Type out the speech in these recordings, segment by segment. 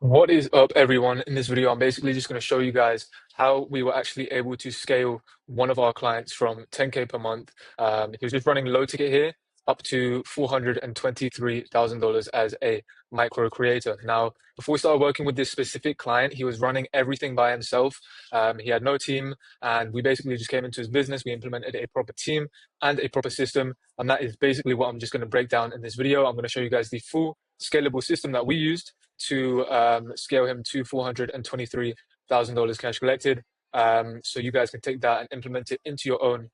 What is up, everyone? In this video, I'm basically just going to show you guys how we were actually able to scale one of our clients from 10K per month. He was just running low ticket here up to $423,000 as a micro creator. Now, before we started working with this specific client, he was running everything by himself. He had no team, and we basically just came into his business. We implemented a proper team and a proper system, and that is basically what I'm just going to break down in this video. I'm going to show you guys the full scalable system that we used to scale him to $423,000 cash collected. So you guys can take that and implement it into your own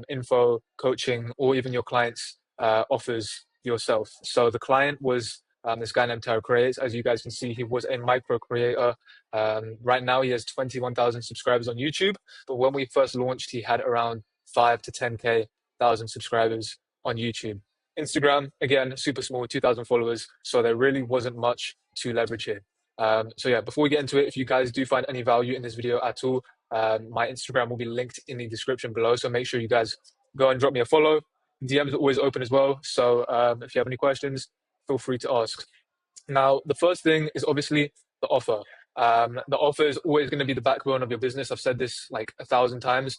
info, coaching, or even your clients' offers yourself. So the client was this guy named Tara Creates. As you guys can see, he was a micro creator. Right now, he has 21,000 subscribers on YouTube. But when we first launched, he had around 5 to 10K thousand subscribers on YouTube. Instagram, again, super small, 2,000 followers. So there really wasn't much to leverage here. So yeah, before we get into it, if you guys do find any value in this video at all, my Instagram will be linked in the description below. So make sure you guys go and drop me a follow. DMs are always open as well. So if you have any questions, feel free to ask. Now, the first thing is obviously the offer. The offer is always going to be the backbone of your business. I've said this like 1,000 times.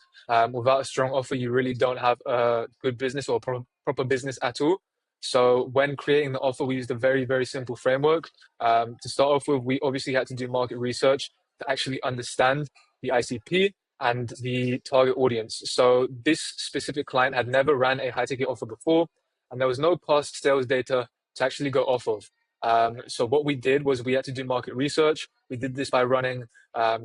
Without a strong offer, you really don't have a good business or proper business at all. So when creating the offer, we used a very, very simple framework. To start off with, we obviously had to do market research to actually understand the ICP and the target audience. So this specific client had never ran a high ticket offer before, and there was no past sales data to actually go off of. So what we did was we had to do market research. We did this by running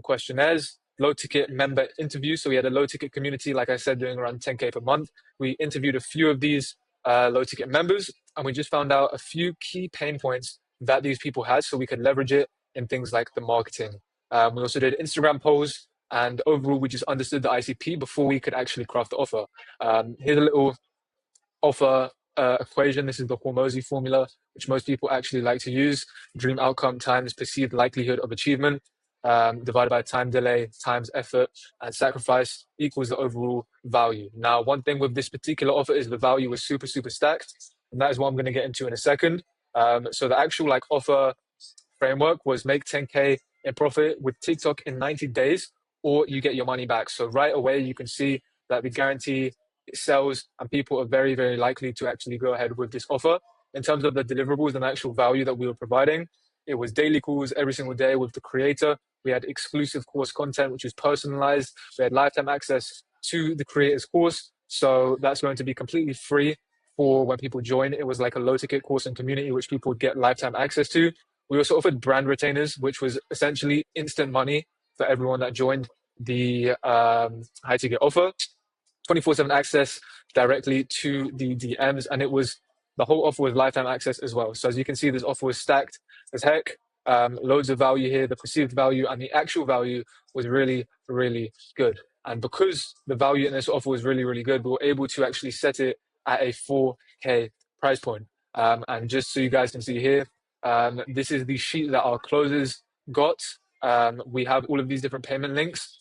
questionnaires, low ticket member interviews. So we had a low ticket community, like I said, doing around 10K per month. We interviewed a few of these low ticket members, and we just found out a few key pain points that these people had so we could leverage it in things like the marketing. We also did Instagram polls, and overall, we just understood the ICP before we could actually craft the offer. Here's a little offer equation. This is the Hormozi formula, which most people actually like to use. Dream outcome times perceived likelihood of achievement divided by time delay times effort and sacrifice equals the overall value. Now, one thing with this particular offer is the value was super, super stacked. And that is what I'm going to get into in a second. So the actual like offer framework was make 10K in profit with TikTok in 90 days, or you get your money back. So right away, you can see that we guarantee it sells and people are very, very likely to actually go ahead with this offer. In terms of the deliverables and actual value that we were providing, it was daily calls every single day with the creator. We had exclusive course content, which was personalized. We had lifetime access to the creator's course. So that's going to be completely free for when people join. It was like a low ticket course and community, which people would get lifetime access to. We also offered brand retainers, which was essentially instant money for everyone that joined the high ticket offer. 24/7 access directly to the DMs, and it was the whole offer was lifetime access as well. So as you can see, this offer was stacked as heck. Loads of value here. The perceived value and the actual value was really, really good. And because the value in this offer was really, really good, we were able to actually set it at a 4K price point. And just so you guys can see here, this is the sheet that our closers got. We have all of these different payment links,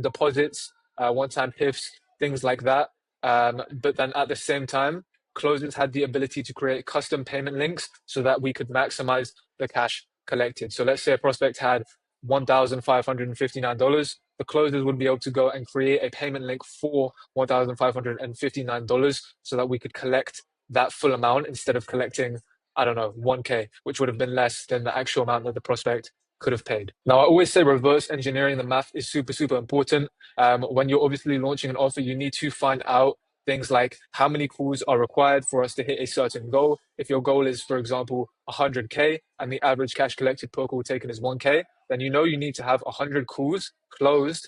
deposits, one-time PIFs, things like that. But then at the same time, closers had the ability to create custom payment links so that we could maximize the cash collected. So let's say a prospect had $1,559. The closers would be able to go and create a payment link for $1,559 so that we could collect that full amount instead of collecting, I don't know, 1K, which would have been less than the actual amount that the prospect could have paid. Now, I always say reverse engineering the math is super, super important. When you're obviously launching an offer, you need to find out things like how many calls are required for us to hit a certain goal. If your goal is, for example, 100K and the average cash collected per call taken is 1K, then you know you need to have 100 calls closed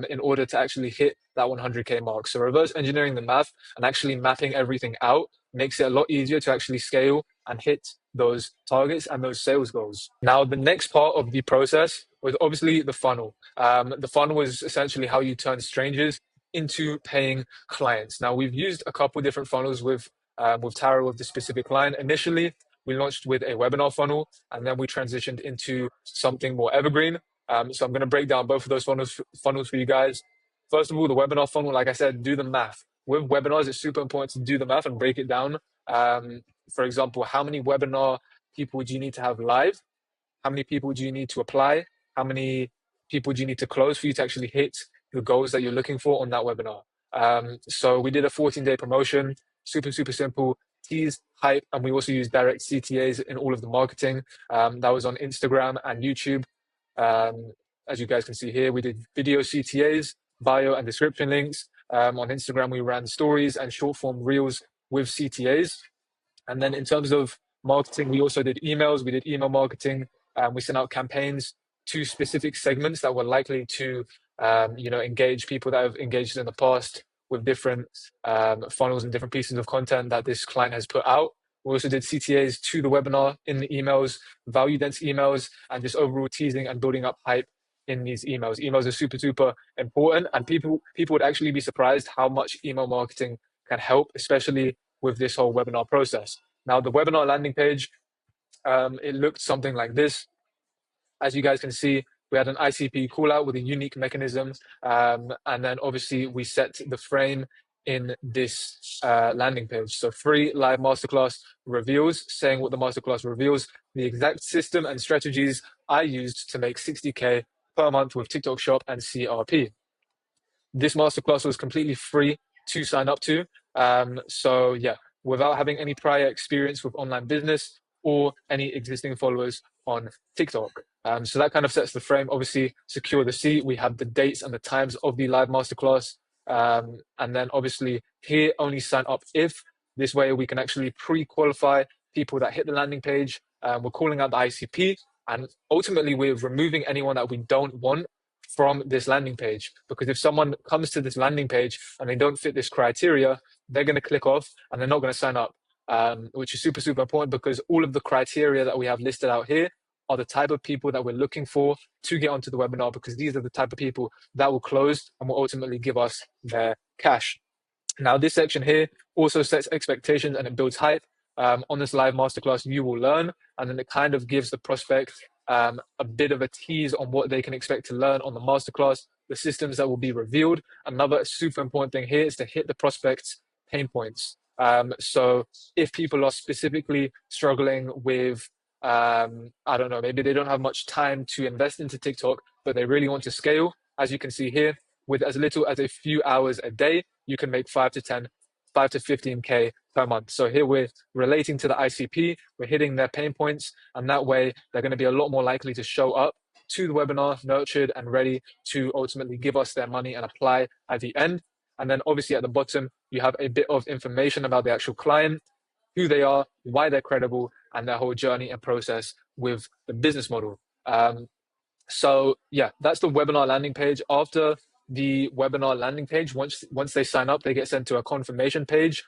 in order to actually hit that 100K mark. So reverse engineering the math and actually mapping everything out makes it a lot easier to actually scale and hit those targets and those sales goals. Now, the next part of the process was obviously the funnel. The funnel is essentially how you turn strangers into paying clients. Now, we've used a couple different funnels with Tara with the specific client. Initially, we launched with a webinar funnel, and then we transitioned into something more evergreen. So I'm going to break down both of those funnels for you guys. First of all, the webinar funnel, like I said, do the math. With webinars, it's super important to do the math and break it down. For example, how many webinar people do you need to have live? how many people do you need to apply, how many people do you need to close for you to actually hit the goals that you're looking for on that webinar. So we did a 14-day promotion, super, super simple, tease, hype, and we also use direct CTAs in all of the marketing. That was on Instagram and YouTube. As you guys can see here, we did video CTAs, bio and description links. On Instagram, we ran stories and short form reels with CTAs. And then in terms of marketing, we also did emails. We did email marketing. We sent out campaigns to specific segments that were likely to, engage people that have engaged in the past with different funnels and different pieces of content that this client has put out. We also did CTAs to the webinar in the emails, value dense emails, and just overall teasing and building up hype in these emails. Emails are super, super important, and people would actually be surprised how much email marketing can help, especially with this whole webinar process. Now, the webinar landing page, it looked something like this. As you guys can see, we had an ICP call out with a unique mechanism. And then obviously we set the frame in this landing page. So free live masterclass reveals, saying what the masterclass reveals, the exact system and strategies I used to make 60K per month with TikTok Shop and CRP. This masterclass was completely free to sign up to. So yeah, without having any prior experience with online business or any existing followers on TikTok. So that kind of sets the frame. Obviously, secure the seat. We have the dates and the times of the live masterclass. And then obviously here, only sign up if. This way we can actually pre-qualify people that hit the landing page. We're calling out the ICP, and ultimately we're removing anyone that we don't want from this landing page, because if someone comes to this landing page and they don't fit this criteria, they're going to click off and they're not going to sign up, which is super, super important, because all of the criteria that we have listed out here are the type of people that we're looking for to get onto the webinar, because these are the type of people that will close and will ultimately give us their cash. Now, this section here also sets expectations and it builds hype. On this live masterclass, you will learn, and then it kind of gives the prospect a bit of a tease on what they can expect to learn on the masterclass, the systems that will be revealed. Another super important thing here is to hit the prospect's pain points. So if people are specifically struggling with, I don't know, maybe they don't have much time to invest into TikTok, but they really want to scale, as you can see here, with as little as a few hours a day, you can make 5 to 15K per month. So here we're relating to the ICP, we're hitting their pain points, and that way they're going to be a lot more likely to show up to the webinar, nurtured and ready to ultimately give us their money and apply at the end. And then obviously at the bottom, you have a bit of information about the actual client, who they are, why they're credible, and their whole journey and process with the business model. So yeah, that's the webinar landing page. After the webinar landing page, once they sign up, they get sent to a confirmation page.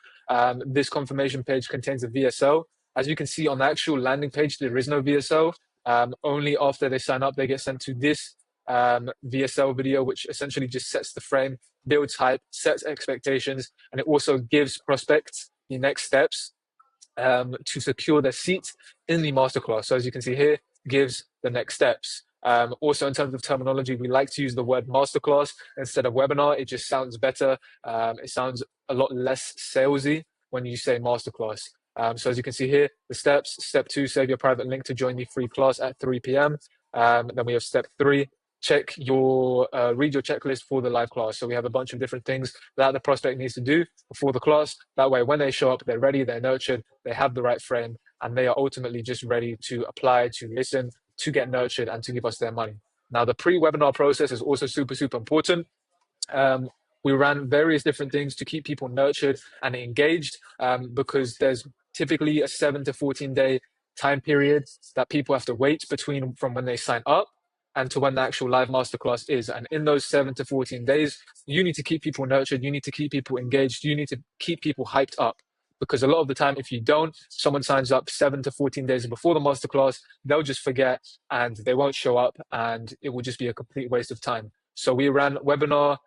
This confirmation page contains a VSL. As you can see on the actual landing page, there is no VSL. Only after they sign up, they get sent to this VSL video, which essentially just sets the frame, builds hype, sets expectations, and it also gives prospects the next steps to secure their seat in the masterclass. So as you can see here, gives the next steps. Also, in terms of terminology, we like to use the word masterclass instead of webinar. It just sounds better. It sounds a lot less salesy when you say masterclass. So as you can see here, the steps: step 2, save your private link to join the free class at 3 p.m. Then we have step 3, read your checklist for the live class. So we have a bunch of different things that the prospect needs to do before the class. That way, when they show up, they're ready, they're nurtured, they have the right frame, and they are ultimately just ready to apply, to listen, to get nurtured, and to give us their money. Now, the pre-webinar process is also super, super important. We ran various different things to keep people nurtured and engaged, because there's typically a 7 to 14 day time period that people have to wait between from when they sign up and to when the actual live masterclass is. And in those 7 to 14 days, you need to keep people nurtured, you need to keep people engaged, you need to keep people hyped up. Because a lot of the time, if you don't, someone signs up 7 to 14 days before the masterclass, they'll just forget and they won't show up, and it will just be a complete waste of time. So we ran webinar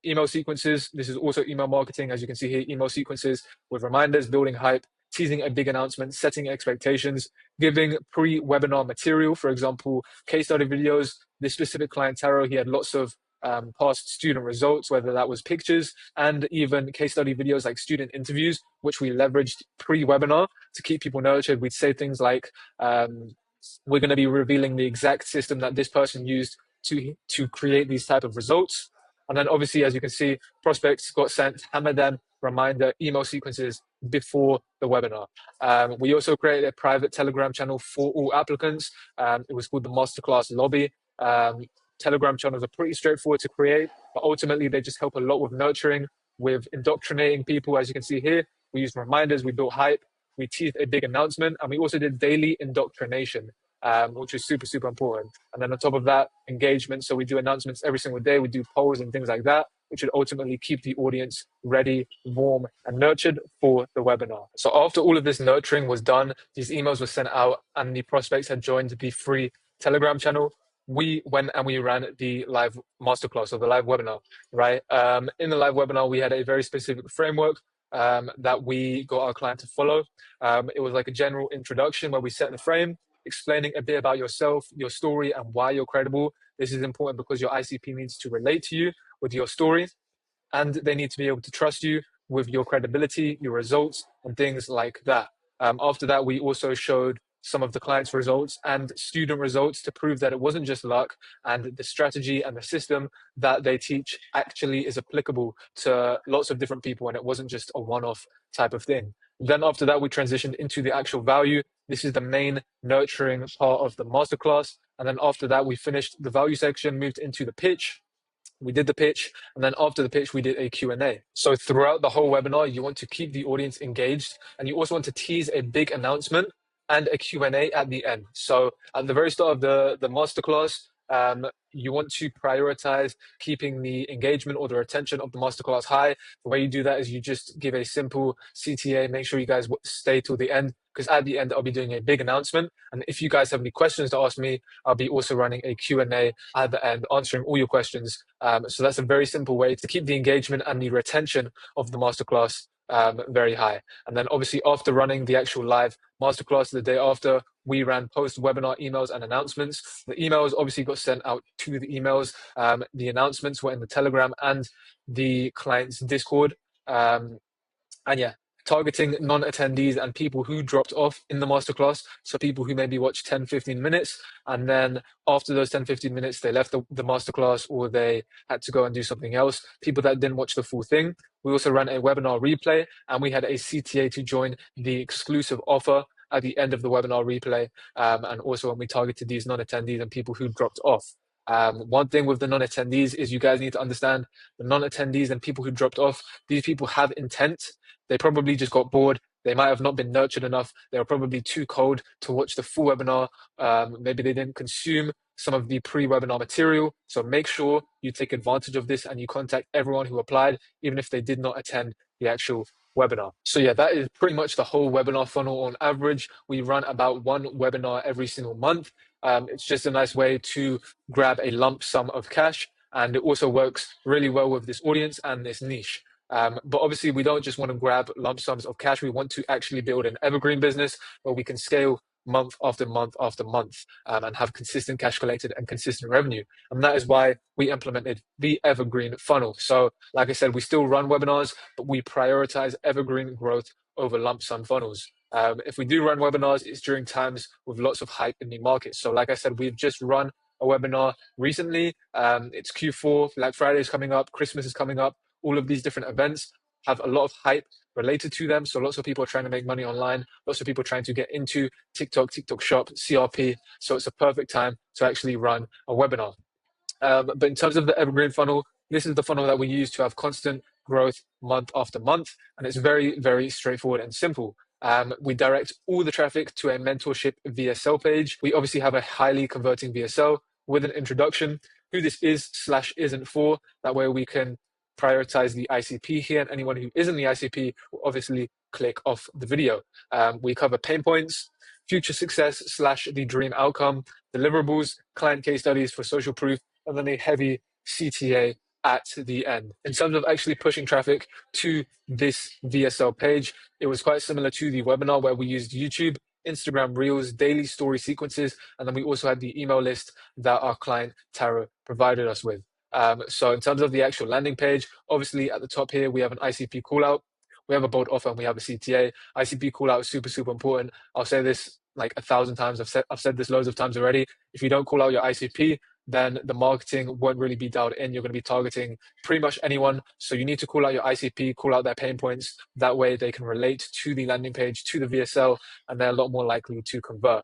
email sequences. This is also email marketing. As you can see here, email sequences with reminders, building hype, teasing a big announcement, setting expectations, giving pre-webinar material. For example, case study videos. This specific client, Taro, he had lots of past student results, whether that was pictures and even case study videos like student interviews, which we leveraged pre-webinar to keep people nurtured. We'd say things like, We're going to be revealing the exact system that this person used to create these type of results. And then obviously, as you can see, prospects got sent hammer them reminder email sequences before the webinar. We also created a private Telegram channel for all applicants. It was called the Masterclass Lobby. Telegram channels are pretty straightforward to create, but ultimately they just help a lot with nurturing, with indoctrinating people. As you can see here, we used reminders, we built hype, we teased a big announcement, and we also did daily indoctrination, which is super, super important. And then on top of that, engagement. So we do announcements every single day. We do polls and things like that, which would ultimately keep the audience ready, warm, and nurtured for the webinar. So after all of this nurturing was done, these emails were sent out, and the prospects had joined the free Telegram channel. We went and we ran the live masterclass or the live webinar, right? In the live webinar, we had a very specific framework that we got our client to follow. It was like a general introduction where we set the frame, explaining a bit about yourself, your story, and why you're credible. This is important because your ICP needs to relate to you with your story, and they need to be able to trust you with your credibility, your results, and things like that. After that, we also showed some of the client's results and student results to prove that it wasn't just luck, and the strategy and the system that they teach actually is applicable to lots of different people, and it wasn't just a one-off type of thing. Then after that, we transitioned into the actual value. This is the main nurturing part of the masterclass. And then after that, we finished the value section, moved into the pitch. We did the pitch, and then after the pitch, we did a Q&A. So throughout the whole webinar, you want to keep the audience engaged, and you also want to tease a big announcement and a Q&A at the end. So at the very start of the masterclass, you want to prioritize keeping the engagement or the retention of the masterclass high. The way you do that is you just give a simple CTA. Make sure you guys stay till the end, because at the end, I'll be doing a big announcement. And if you guys have any questions to ask me, I'll be also running a Q&A at the end, answering all your questions. So that's a very simple way to keep the engagement and the retention of the masterclass very high. And then obviously after running the actual live masterclass the day after, we ran post-webinar emails and announcements. The emails obviously got sent out to the emails. The announcements were in the Telegram and the client's Discord. And yeah, targeting non-attendees and people who dropped off in the masterclass. So people who maybe watched 10, 15 minutes, and then after those 10, 15 minutes, they left the masterclass or they had to go and do something else. People that didn't watch the full thing. We also ran a webinar replay, and we had a CTA to join the exclusive offer at the end of the webinar replay. And also when we targeted these non-attendees and people who dropped off. One thing with the non-attendees is you guys need to understand the non-attendees and people who dropped off. These people have intent. They probably just got bored. They might have not been nurtured enough. They were probably too cold to watch the full webinar. Maybe they didn't consume some of the pre-webinar material. So make sure you take advantage of this and you contact everyone who applied, even if they did not attend the actual webinar. So yeah, that is pretty much the whole webinar funnel. On average, we run about one webinar every single month. It's just a nice way to grab a lump sum of cash, and it also works really well with this audience and this niche. But obviously, we don't just want to grab lump sums of cash. We want to actually build an evergreen business where we can scale month after month after month, and have consistent cash collected and consistent revenue. And that is why we implemented the evergreen funnel. So like I said, we still run webinars, but we prioritize evergreen growth over lump sum funnels. If we do run webinars, it's during times with lots of hype in the market. So like I said, we've just run a webinar recently. It's Q4, Black Friday is coming up, Christmas is coming up. All of these different events have a lot of hype related to them. So lots of people are trying to make money online. Lots of people trying to get into TikTok, TikTok Shop, CRP. So it's a perfect time to actually run a webinar. But in terms of the evergreen funnel, this is the funnel that we use to have constant growth month after month. And it's very, very straightforward and simple. We direct all the traffic to a mentorship VSL page. We obviously have a highly converting VSL with an introduction, who this is / isn't for. That way we can prioritize the ICP here, and anyone who isn't the ICP will obviously click off the video. We cover pain points, future success / the dream outcome, deliverables, client case studies for social proof, and then a heavy CTA at the end. In terms of actually pushing traffic to this VSL page, it was quite similar to the webinar where we used YouTube, Instagram Reels, daily story sequences, and then we also had the email list that our client Tara provided us with. So in terms of the actual landing page, obviously at the top here, we have an ICP callout, we have a bold offer, and we have a CTA. ICP callout is super, super important. I'll say this like 1,000 times. I've said this loads of times already. If you don't call out your ICP, then the marketing won't really be dialed in. You're going to be targeting pretty much anyone. So you need to call out your ICP, call out their pain points. That way they can relate to the landing page, to the VSL, and they're a lot more likely to convert.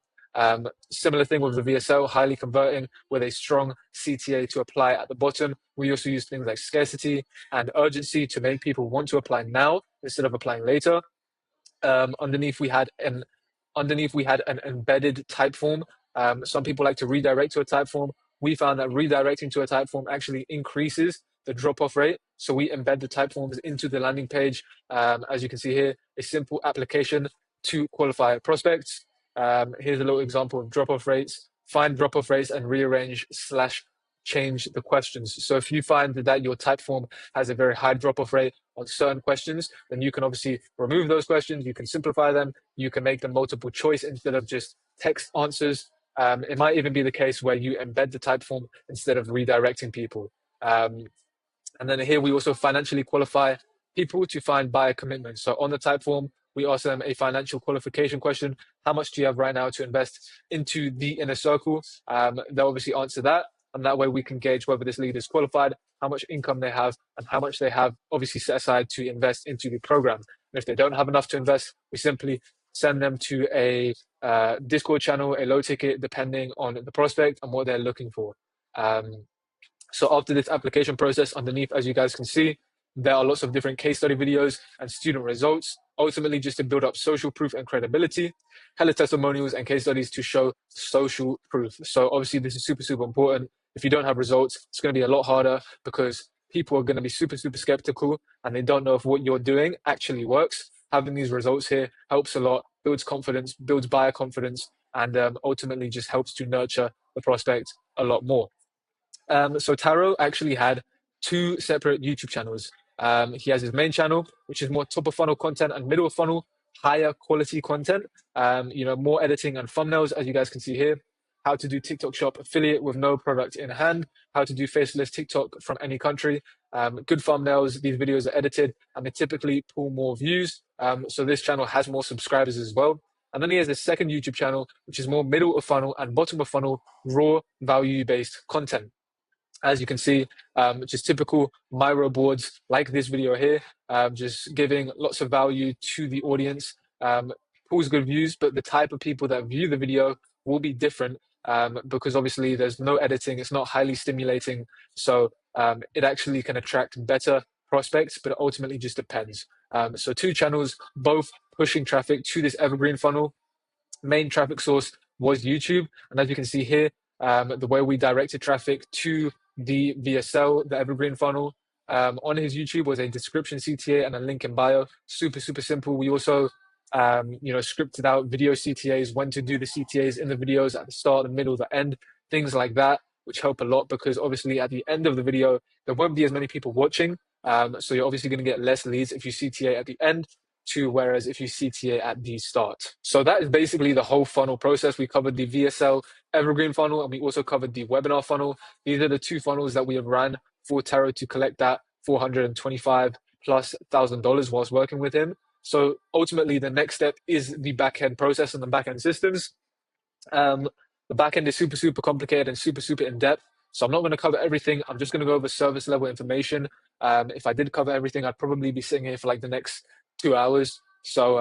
Similar thing with the VSL, highly converting with a strong CTA to apply at the bottom. We also use things like scarcity and urgency to make people want to apply now instead of applying later. Underneath we had an embedded type form. Some people like to redirect to a type form. We found that redirecting to a type form actually increases the drop-off rate. So we embed the type forms into the landing page. As you can see here, a simple application to qualify prospects. Here's a little example of drop-off rates. Find drop-off rates and rearrange / change the questions. So if you find that your type form has a very high drop-off rate on certain questions, then you can obviously remove those questions. You can simplify them. You can make them multiple choice instead of just text answers. It might even be the case where you embed the type form instead of redirecting people. And then here we also financially qualify people to find buyer commitment. So on the type form, we ask them a financial qualification question. How much do you have right now to invest into the inner circle? They'll obviously answer that. And that way we can gauge whether this lead is qualified, how much income they have, and how much they have obviously set aside to invest into the program. And if they don't have enough to invest, we simply send them to a Discord channel, a low ticket, depending on the prospect and what they're looking for. So after this application process, underneath, as you guys can see, there are lots of different case study videos and student results, ultimately just to build up social proof and credibility, hella testimonials and case studies to show social proof. So obviously this is super, super important. If you don't have results, it's going to be a lot harder because people are going to be super, super skeptical and they don't know if what you're doing actually works. Having these results here helps a lot, builds confidence, builds buyer confidence, and ultimately just helps to nurture the prospect a lot more. So Taro actually had 2 separate YouTube channels. He has his main channel, which is more top of funnel content, and middle of funnel, higher quality content. More editing and thumbnails, as you guys can see here. How to do TikTok shop affiliate with no product in hand. How to do faceless TikTok from any country. Good thumbnails. These videos are edited and they typically pull more views. So this channel has more subscribers as well. And then he has a second YouTube channel, which is more middle of funnel and bottom of funnel, raw value-based content. As you can see, just typical Miro boards like this video here, just giving lots of value to the audience, pulls good views, but the type of people that view the video will be different because obviously there's no editing, it's not highly stimulating. So it actually can attract better prospects, but it ultimately just depends. So 2 channels, both pushing traffic to this evergreen funnel. Main traffic source was YouTube. And as you can see here, the way we directed traffic to the VSL, the evergreen funnel, on his YouTube was a description CTA and a link in bio. Super, super simple. We also, scripted out video CTAs, when to do the CTAs in the videos at the start, the middle, the end, things like that, which help a lot because obviously at the end of the video, there won't be as many people watching. So you're obviously going to get less leads if you CTA at the end, whereas if you CTA at the start. So that is basically the whole funnel process. We covered the VSL evergreen funnel and we also covered the webinar funnel. These are the 2 funnels that we have ran for Taro to collect that $425,000+ whilst working with him. So ultimately the next step is the back-end process and the back-end systems. The back-end is super, super complicated and super, super in-depth. So I'm not going to cover everything. I'm just going to go over service level information. If I did cover everything, I'd probably be sitting here for like the next 2 hours. So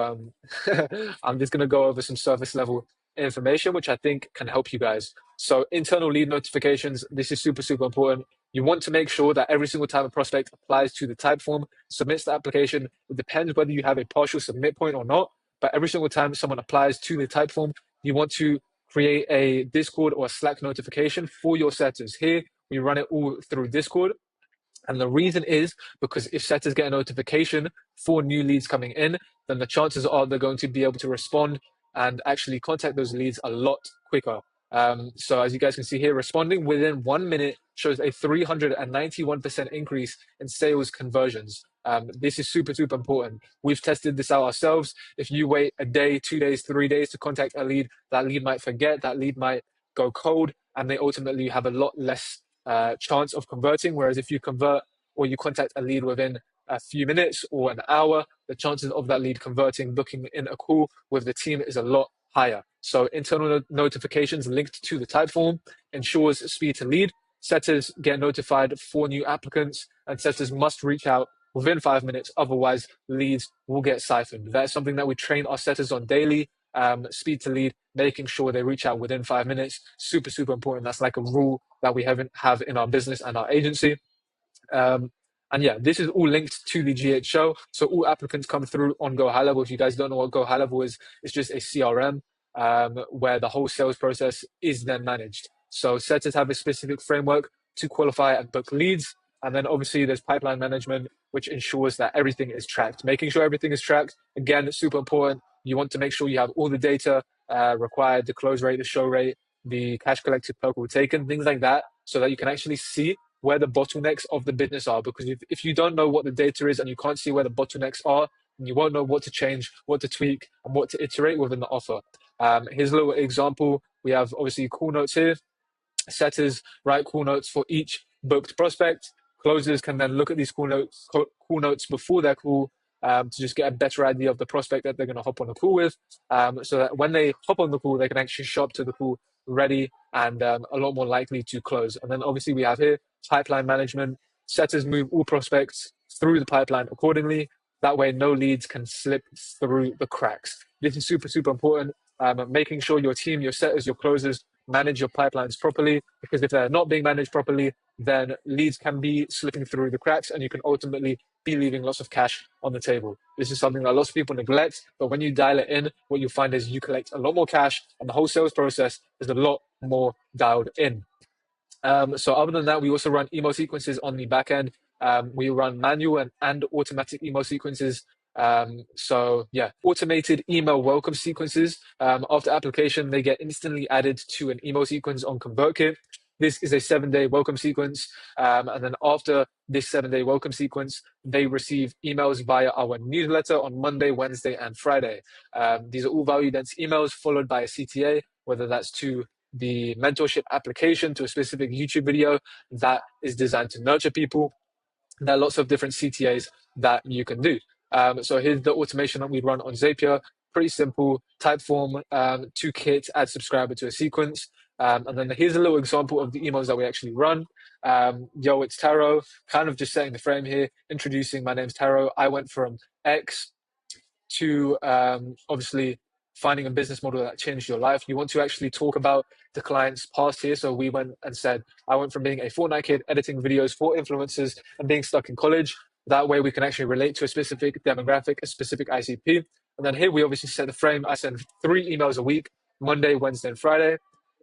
I'm just going to go over some service level information, which I think can help you guys. So internal lead notifications, this is super, super important. You want to make sure that every single time a prospect applies to the type form, submits the application, it depends whether you have a partial submit point or not, but every single time someone applies to the type form, you want to create a Discord or a Slack notification for your setters. Here, we run it all through Discord. And the reason is because if setters get a notification for new leads coming in, then the chances are they're going to be able to respond and actually contact those leads a lot quicker. So as you guys can see here, responding within 1 minute shows a 391% increase in sales conversions. This is super, super important. We've tested this out ourselves. If you wait a day, 2 days, 3 days to contact a lead, that lead might forget, that lead might go cold, and they ultimately have a lot less chance of converting. Whereas if you convert or you contact a lead within a few minutes or an hour, the chances of that lead converting, booking in a call with the team is a lot higher. So internal notifications linked to the Typeform ensures speed to lead. Setters get notified for new applicants, and setters must reach out within 5 minutes. Otherwise, leads will get siphoned. That's something that we train our setters on daily. Speed to lead, making sure they reach out within 5 minutes. Super, super important. That's like a rule that we have in our business and our agency. Um, and yeah, this is all linked to the GH show. So all applicants come through on Go High Level. If you guys don't know what Go High Level is, it's just a CRM where the whole sales process is then managed. So setters have a specific framework to qualify and book leads. And then obviously there's pipeline management, which ensures that everything is tracked. Making sure everything is tracked, again, super important. You want to make sure you have all the data required, the close rate, the show rate, the cash collected per call taken, things like that, so that you can actually see where the bottlenecks of the business are. Because if you don't know what the data is and you can't see where the bottlenecks are, then you won't know what to change, what to tweak, and what to iterate within the offer. Here's a little example. We have obviously call notes here. Setters write call notes for each booked prospect. Closers can then look at these call notes before their call to just get a better idea of the prospect that they're going to hop on the call with, so that when they hop on the call, they can actually show up to the call ready and a lot more likely to close. And then obviously we have here pipeline management. Setters move all prospects through the pipeline accordingly. That way, no leads can slip through the cracks. This is super, super important. Making sure your team, your setters, your closers manage your pipelines properly, because if they're not being managed properly, then leads can be slipping through the cracks and you can ultimately be leaving lots of cash on the table. This is something that lots of people neglect, but when you dial it in, what you find is you collect a lot more cash and the whole sales process is a lot more dialed in. So other than that, we also run email sequences on the back end. We run manual and automatic email sequences. So yeah, automated email welcome sequences. After application, they get instantly added to an email sequence on ConvertKit. This is a 7-day welcome sequence. And then after this 7-day welcome sequence, they receive emails via our newsletter on Monday, Wednesday, and Friday. These are all value dense emails followed by a CTA, whether that's to the mentorship application, to a specific YouTube video that is designed to nurture people. There are lots of different CTAs that you can do. So here's the automation that we run on Zapier. Pretty simple. Typeform to Kit, add subscriber to a sequence. And then here's a little example of the emails that we actually run. Yo, it's Taro. Kind of just setting the frame here, introducing my name's Taro. I went from X to obviously finding a business model that changed your life. You want to actually talk about the client's past here. So we went and said, I went from being a Fortnite kid, editing videos for influencers and being stuck in college. That way we can actually relate to a specific demographic, a specific ICP. And then here we obviously set the frame. I send 3 emails a week, Monday, Wednesday, and Friday.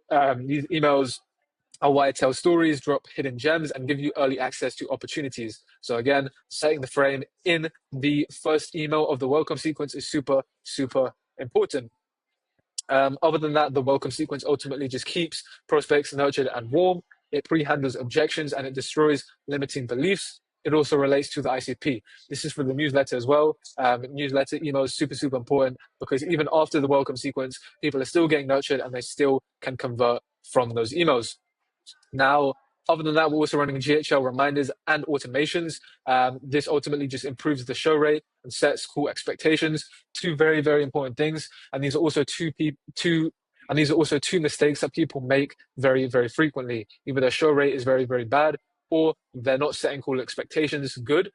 These emails are why I tell stories, drop hidden gems, and give you early access to opportunities. So again, setting the frame in the first email of the welcome sequence is super, super important. Other than that, the welcome sequence ultimately just keeps prospects nurtured and warm. It pre-handles objections and it destroys limiting beliefs. It also relates to the ICP. This is for the newsletter as well. Newsletter emails super, super important, because even after the welcome sequence, people are still getting nurtured and they still can convert from those emails. Now, other than that, we're also running GHL reminders and automations. This ultimately just improves the show rate and sets call expectations. 2 very, very important things. And these are also two mistakes that people make very, very frequently. Either their show rate is very, very bad, or they're not setting call expectations good,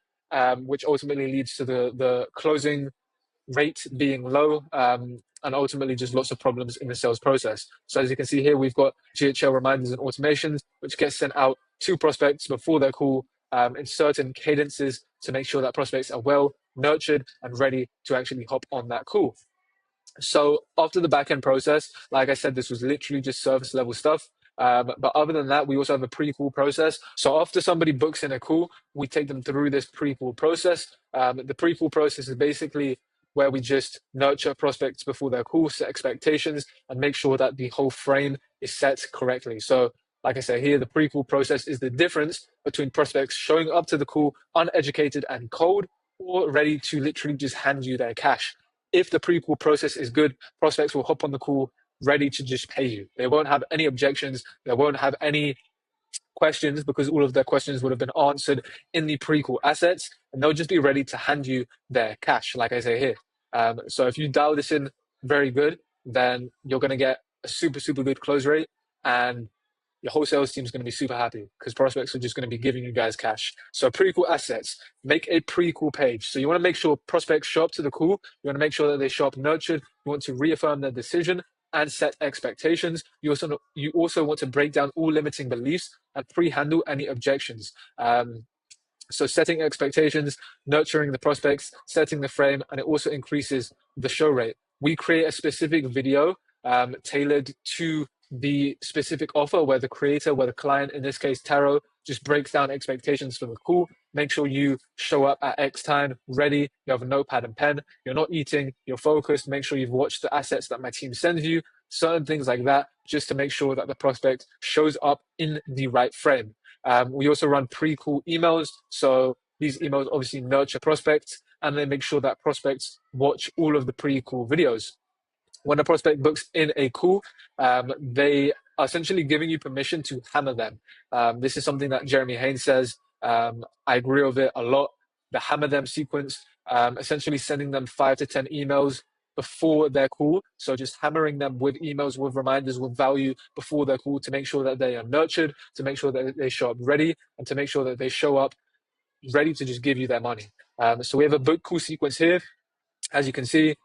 which ultimately leads to the closing rate being low, and ultimately just lots of problems in the sales process. So as you can see here, we've got GHL reminders and automations, which get sent out to prospects before their call in certain cadences to make sure that prospects are well nurtured and ready to actually hop on that call. So after the back end process, like I said, this was literally just service level stuff. But other than that, we also have a pre-call process. So after somebody books in a call, we take them through this pre-call process. The pre-call process is basically where we just nurture prospects before their call, set expectations, and make sure that the whole frame is set correctly. So like I say here, the pre-call process is the difference between prospects showing up to the call uneducated and cold, or ready to literally just hand you their cash. If the pre-call process is good, prospects will hop on the call ready to just pay you. They won't have any objections. They won't have any questions, because all of their questions would have been answered in the pre-call assets, and they'll just be ready to hand you their cash, like I say here. So if you dial this in very good, then you're going to get a super, super good close rate, and your whole sales team is going to be super happy because prospects are just going to be giving you guys cash. So pretty cool assets. Make a pretty cool page. So you want to make sure prospects show up to the call. You want to make sure that they show up nurtured. You want to reaffirm their decision and set expectations. You also want to break down all limiting beliefs and pre-handle any objections. So setting expectations, nurturing the prospects, setting the frame, and it also increases the show rate. We create a specific video tailored to the specific offer where the creator, where the client, in this case, Taro, just breaks down expectations for the call. Make sure you show up at X time, ready, you have a notepad and pen, you're not eating, you're focused, make sure you've watched the assets that my team sends you, certain things like that, just to make sure that the prospect shows up in the right frame. We also run pre-call emails. So these emails obviously nurture prospects and they make sure that prospects watch all of the pre-call videos. When a prospect books in a call, they are essentially giving you permission to hammer them. This is something that Jeremy Haynes says. I agree with it a lot. The hammer them sequence, essentially sending them 5 to 10 emails before their call. So just hammering them with emails, with reminders, with value before their call to make sure that they are nurtured, to make sure that they show up ready, and to make sure that they show up ready to just give you their money. So we have a book call sequence here. As you can see,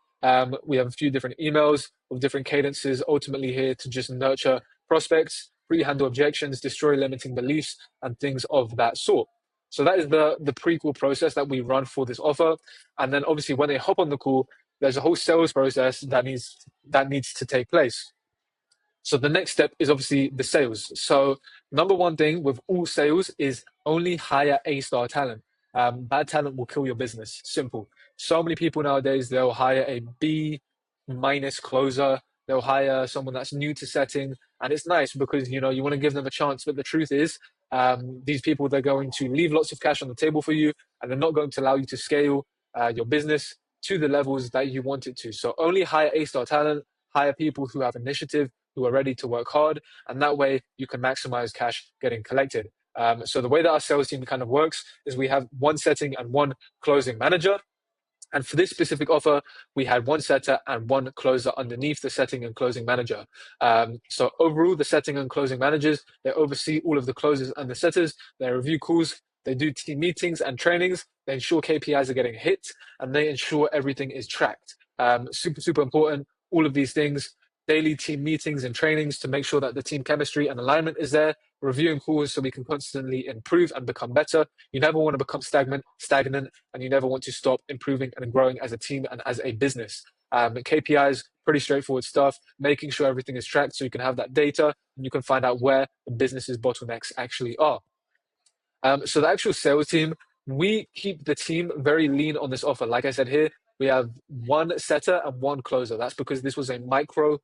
we have a few different emails with different cadences, ultimately here to just nurture prospects, pre-handle objections, destroy limiting beliefs, and things of that sort. So that is the pre-call process that we run for this offer. And then obviously when they hop on the call, there's a whole sales process that needs to take place. So the next step is obviously the sales. So number one thing with all sales is only hire A-star talent. Bad talent will kill your business. Simple. So many people nowadays, they'll hire a B minus closer. They'll hire someone that's new to setting. And it's nice because, you want to give them a chance. But the truth is, these people, they're going to leave lots of cash on the table for you, and they're not going to allow you to scale your business to the levels that you want it to. So only hire A-star talent, hire people who have initiative, who are ready to work hard, and that way you can maximize cash getting collected. So the way that our sales team kind of works is we have one setting and one closing manager. And for this specific offer, we had one setter and one closer underneath the setting and closing manager. So overall, the setting and closing managers, they oversee all of the closers and the setters. They review calls, they do team meetings and trainings, they ensure KPIs are getting hit, and they ensure everything is tracked. Super, super important, all of these things, daily team meetings and trainings to make sure that the team chemistry and alignment is there, reviewing calls so we can constantly improve and become better. You never want to become stagnant, and you never want to stop improving and growing as a team and as a business. KPIs, pretty straightforward stuff, making sure everything is tracked so you can have that data and you can find out where the business's bottlenecks actually are. So the actual sales team, we keep the team very lean on this offer. Like I said here, we have one setter and one closer. That's because this was a micro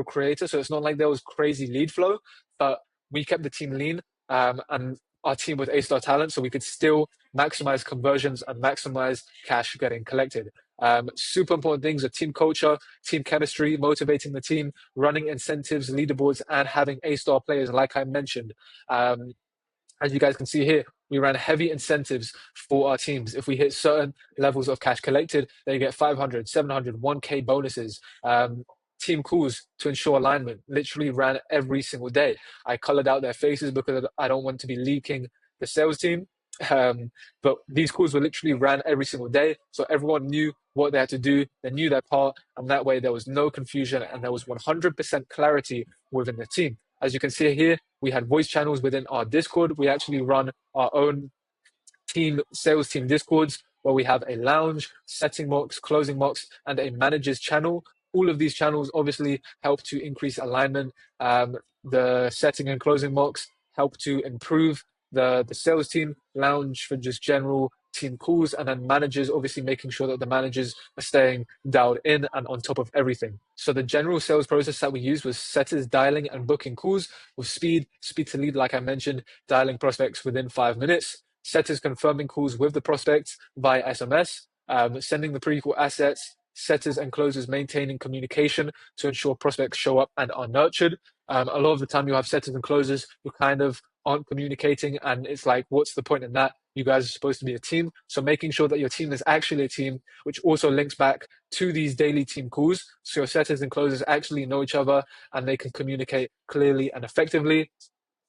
creator. So it's not like there was crazy lead flow, but we kept the team lean and our team with A-star talent so we could still maximize conversions and maximize cash getting collected. Super important things are team culture, team chemistry, motivating the team, running incentives, leaderboards, and having A-star players, like I mentioned. As you guys can see here, we ran heavy incentives for our teams. If we hit certain levels of cash collected, they get 500, 700, 1K bonuses. Team calls to ensure alignment literally ran every single day. I colored out their faces because I don't want to be leaking the sales team. But these calls were literally ran every single day. So everyone knew what they had to do. They knew their part. And that way there was no confusion and there was 100% clarity within the team. As you can see here, we had voice channels within our Discord. We actually run our own sales team Discords where we have a lounge, setting mocks, closing mocks, and a manager's channel. All of these channels obviously help to increase alignment. The setting and closing mocks help to improve the sales team, lounge for just general team calls, and then managers obviously making sure that the managers are staying dialed in and on top of everything. So the general sales process that we used was setters dialing and booking calls with speed to lead, like I mentioned, dialing prospects within 5 minutes, setters confirming calls with the prospects via SMS, sending the pre-call assets, setters and closers maintaining communication to ensure prospects show up and are nurtured. A lot of the time you have setters and closers who kind of aren't communicating, and it's like, what's the point in that? You guys are supposed to be a team. So making sure that your team is actually a team, which also links back to these daily team calls. So your setters and closers actually know each other and they can communicate clearly and effectively.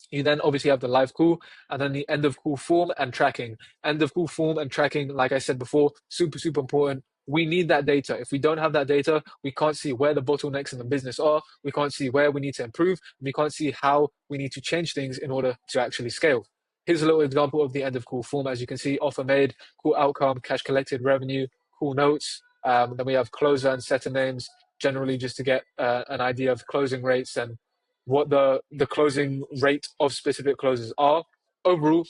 You then obviously have the live call and then the end of call form and tracking. End of call form and tracking, like I said before, super, super important. We need that data. If we don't have that data, we can't see where the bottlenecks in the business are. We can't see where we need to improve. We can't see how we need to change things in order to actually scale. Here's a little example of the end of call form. As you can see, offer made, call outcome, cash collected, revenue, call notes. Then we have closer and setter names, generally just to get an idea of closing rates and what the closing rate of specific closes are. Overall,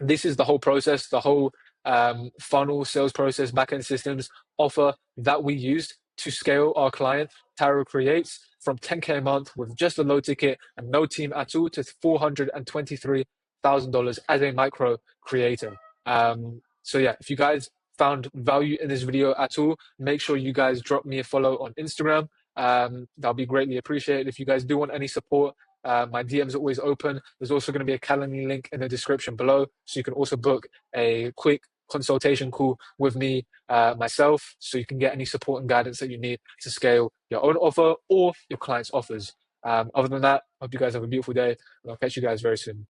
this is the whole process, the whole funnel, sales process, backend systems offer that we used to scale our client Taro Creates from 10K a month with just a low ticket and no team at all to $423,000 as a micro creator. So yeah, if you guys found value in this video at all, make sure you guys drop me a follow on Instagram. That'll be greatly appreciated. If you guys do want any support, my DMs are always open. There's also going to be a Calendly link in the description below, so you can also book a quick consultation call with me myself, so you can get any support and guidance that you need to scale your own offer or your clients' offers. Other than that, I hope you guys have a beautiful day, and I'll catch you guys very soon.